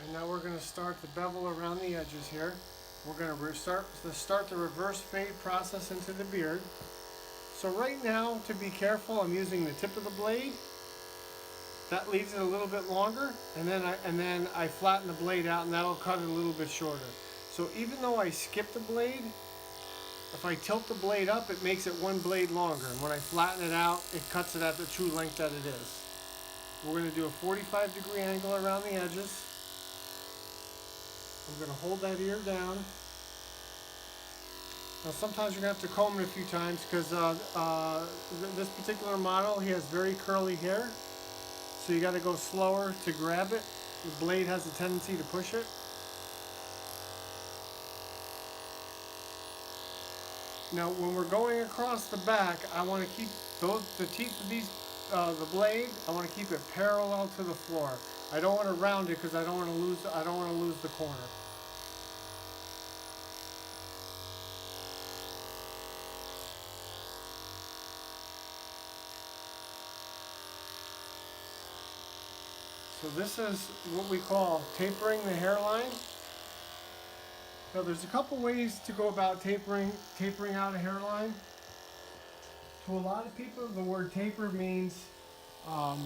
And now we're going to start the bevel around the edges here. We're going to start the reverse fade process into the beard. So right now, to be careful, I'm using the tip of the blade. That leaves it a little bit longer, and then I flatten the blade out, and that'll cut it a little bit shorter. So even though I skip the blade, if I tilt the blade up, it makes it one blade longer. And when I flatten it out, it cuts it at the true length that it is. We're going to do a 45-degree angle around the edges. I'm going to hold that ear down. Now sometimes you're going to have to comb it a few times because this particular model, he has very curly hair. So you got to go slower to grab it. The blade has a tendency to push it. Now when we're going across the back, I want to keep the teeth of the blade, I want to keep it parallel to the floor. I don't want to round it because I don't want to lose the corner. So this is what we call tapering the hairline. Now there's a couple ways to go about tapering out a hairline. To a lot of people, the word taper means, a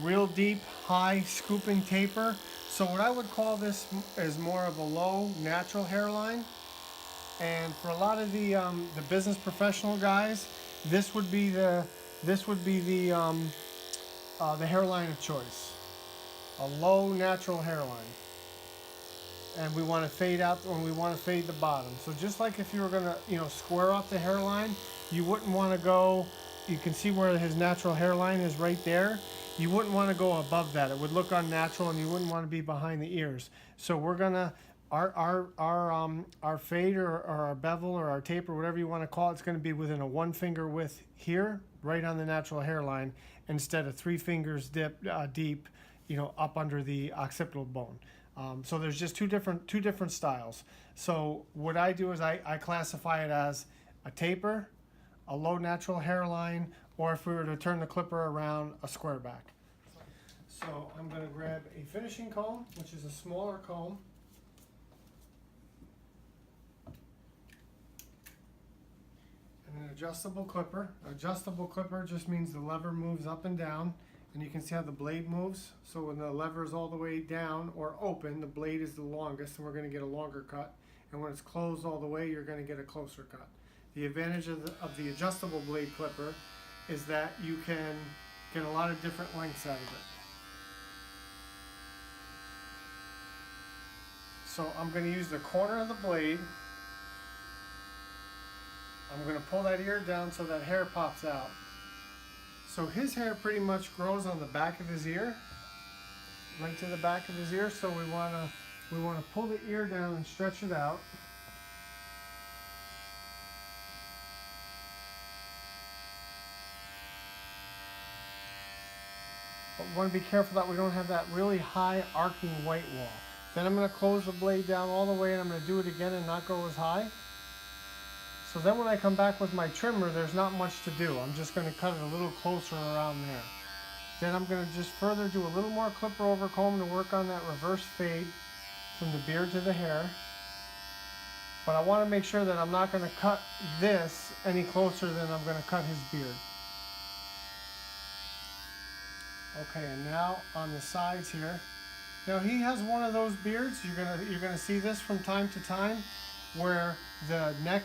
real deep, high scooping taper. So what I would call this is more of a low, natural hairline. And for a lot of the business professional guys, this would be the hairline of choice. A low, natural hairline. And we want to fade out, or we want to fade the bottom. So just like if you were going to, square off the hairline, you wouldn't want to go, you can see where his natural hairline is right there. You wouldn't want to go above that. It would look unnatural, and you wouldn't want to be behind the ears. So we're going to, our fade or our bevel or our taper, whatever you want to call it, it's going to be within a 1 finger width here, right on the natural hairline, instead of 3 fingers deep, up under the occipital bone. So there's just two different styles. So what I do is I classify it as a taper, a low natural hairline, or if we were to turn the clipper around, a square back. So I'm going to grab a finishing comb, which is a smaller comb. And an adjustable clipper. Adjustable clipper just means the lever moves up and down. And you can see how the blade moves. So when the lever is all the way down or open, the blade is the longest, and we're going to get a longer cut. And when it's closed all the way, you're going to get a closer cut. The advantage of the adjustable blade clipper is that you can get a lot of different lengths out of it. So I'm going to use the corner of the blade. I'm going to pull that ear down so that hair pops out. So his hair pretty much grows on the back of his ear, right to the back of his ear. So we want to pull the ear down and stretch it out. But we want to be careful that we don't have that really high arcing white wall. Then I'm going to close the blade down all the way, and I'm going to do it again and not go as high. So then when I come back with my trimmer, there's not much to do. I'm just going to cut it a little closer around there. Then I'm going to just further do a little more clipper over comb to work on that reverse fade from the beard to the hair. But I want to make sure that I'm not going to cut this any closer than I'm going to cut his beard. Okay, and now on the sides here. Now he has one of those beards. You're gonna see this from time to time, where the neck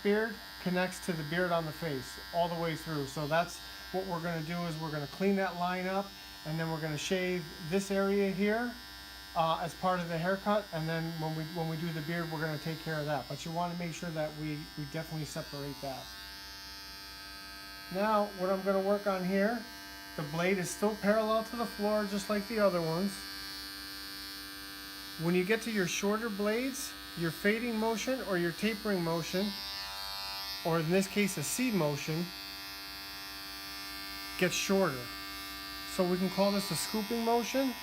beard connects to the beard on the face all the way through. So that's what we're going to do, is we're going to clean that line up, and then we're going to shave this area here as part of the haircut, and then when we do the beard, we're going to take care of that. But you want to make sure that we definitely separate that. Now what I'm going to work on here, the blade is still parallel to the floor just like the other ones. When you get to your shorter blades, your fading motion or your tapering motion, or in this case a C motion, gets shorter. So we can call this a scooping motion,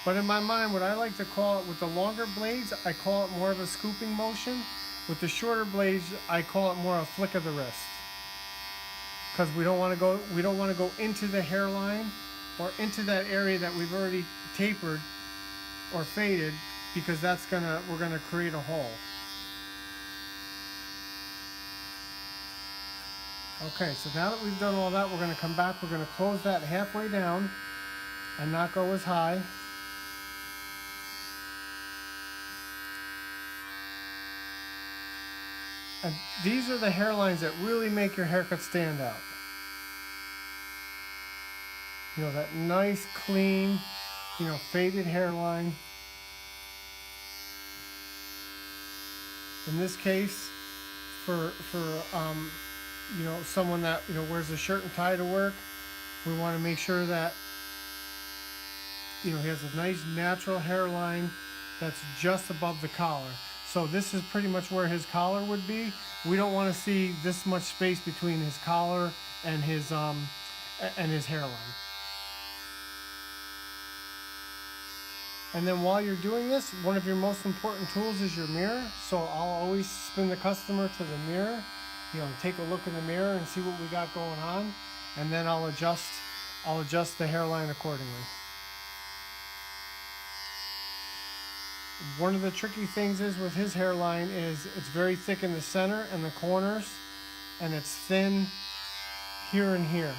but in my mind what I like to call it, with the longer blades, I call it more of a scooping motion. With the shorter blades, I call it more a flick of the wrist. Because we don't want to go into the hairline or into that area that we've already tapered or faded, because we're gonna create a hole. Okay, so now that we've done all that, we're gonna come back, we're gonna close that halfway down and not go as high. And these are the hairlines that really make your haircut stand out. You know, that nice, clean, you know, faded hairline. In this case, for you know, someone that, you know, wears a shirt and tie to work, we want to make sure that, you know, he has a nice natural hairline that's just above the collar. So this is pretty much where his collar would be. We don't want to see this much space between his collar and his hairline. And then while you're doing this, one of your most important tools is your mirror. So I'll always spin the customer to the mirror, you know, take a look in the mirror and see what we got going on, and then I'll adjust the hairline accordingly. One of the tricky things is with his hairline is it's very thick in the center and the corners, and it's thin here and here.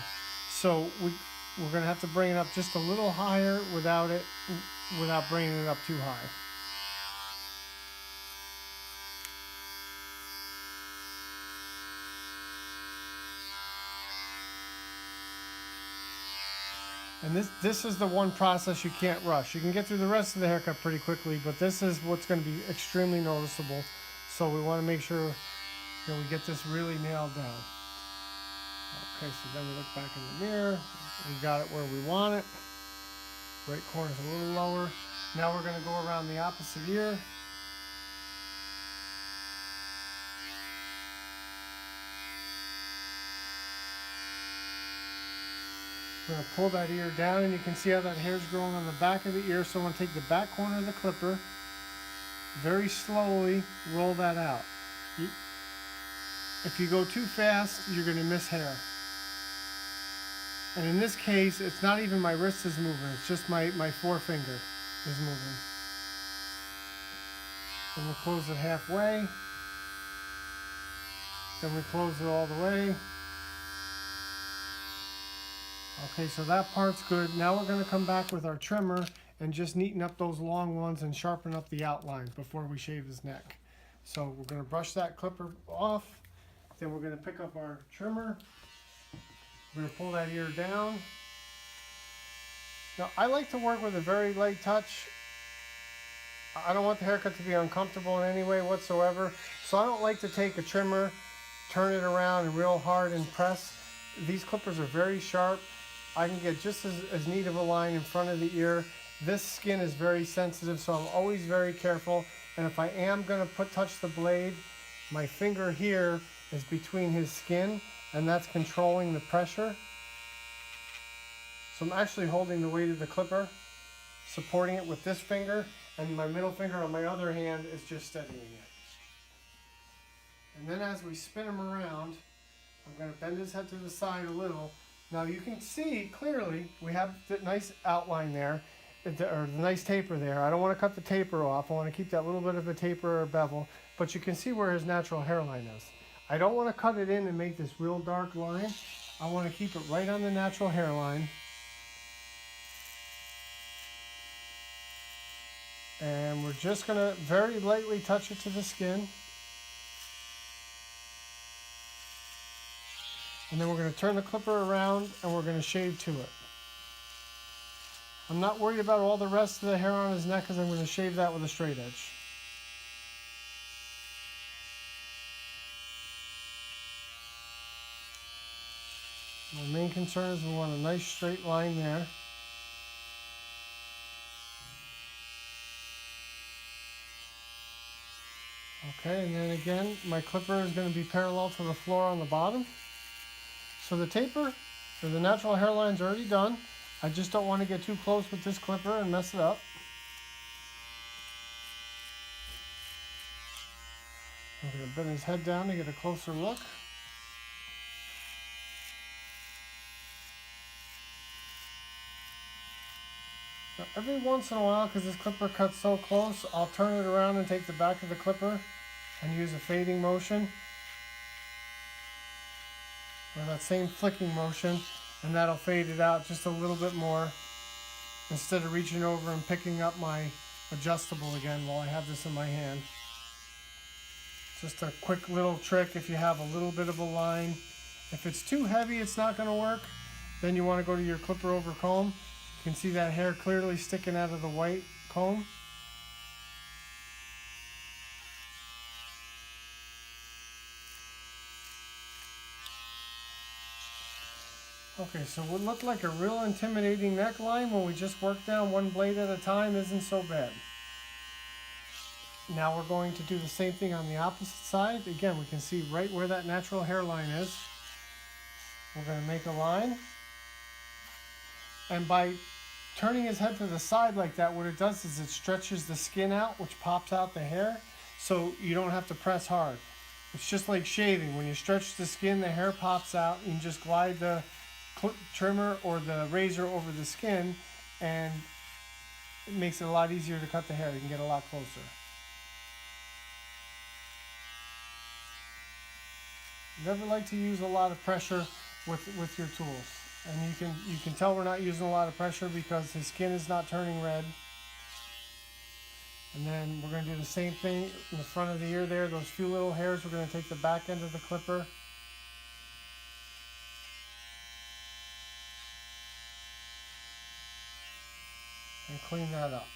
So we're going to have to bring it up just a little higher without bringing it up too high. And this is the one process you can't rush. You can get through the rest of the haircut pretty quickly, but this is what's going to be extremely noticeable. So we want to make sure that we get this really nailed down. Okay, so then we look back in the mirror. We got it where we want it. Right corner's a little lower. Now we're going to go around the opposite ear. We're going to pull that ear down, and you can see how that hair's growing on the back of the ear. So I'm going to take the back corner of the clipper, very slowly roll that out. If you go too fast, you're going to miss hair. And in this case, it's not even my wrist is moving, it's just my forefinger is moving. Then we'll close it halfway. Then we close it all the way. Okay, so that part's good. Now we're going to come back with our trimmer and just neaten up those long ones and sharpen up the outlines before we shave his neck. So we're going to brush that clipper off. Then we're going to pick up our trimmer. We're going to pull that ear down. Now I like to work with a very light touch. I don't want the haircut to be uncomfortable in any way whatsoever. So I don't like to take a trimmer, turn it around and real hard and press. These clippers are very sharp. I can get just as neat of a line in front of the ear. This skin is very sensitive, so I'm always very careful. And if I am going to touch the blade, my finger here is between his skin, and that's controlling the pressure. So I'm actually holding the weight of the clipper, supporting it with this finger, and my middle finger on my other hand is just steadying it. And then as we spin him around, I'm going to bend his head to the side a little. Now you can see clearly we have the nice outline there, or the nice taper there. I don't want to cut the taper off. I want to keep that little bit of a taper or bevel, but you can see where his natural hairline is. I don't want to cut it in and make this real dark line. I want to keep it right on the natural hairline. And we're just going to very lightly touch it to the skin. And then we're going to turn the clipper around and we're going to shave to it. I'm not worried about all the rest of the hair on his neck because I'm going to shave that with a straight edge. My main concern is we want a nice straight line there. Okay, and then again, my clipper is going to be parallel to the floor on the bottom. So the taper, or the natural hairline is already done. I just don't want to get too close with this clipper and mess it up. I'm going to bend his head down to get a closer look. every once in a while, because this clipper cuts so close, I'll turn it around and take the back of the clipper and use a fading motion, or that same flicking motion, and that'll fade it out just a little bit more instead of reaching over and picking up my adjustable again while I have this in my hand. Just a quick little trick if you have a little bit of a line. If it's too heavy, it's not going to work. Then you want to go to your clipper over comb. You can see that hair clearly sticking out of the white comb. Okay, so what looked like a real intimidating neckline when we just worked down one blade at a time isn't so bad. Now we're going to do the same thing on the opposite side. Again, we can see right where that natural hairline is. We're going to make a line. And by turning his head to the side like that, what it does is it stretches the skin out, which pops out the hair, so you don't have to press hard. It's just like shaving. When you stretch the skin, the hair pops out. You can just glide the trimmer or the razor over the skin, and it makes it a lot easier to cut the hair. You can get a lot closer. Never like to use a lot of pressure with your tools. And you can tell we're not using a lot of pressure because his skin is not turning red. And then we're going to do the same thing in the front of the ear there. Those few little hairs, we're going to take the back end of the clipper and clean that up.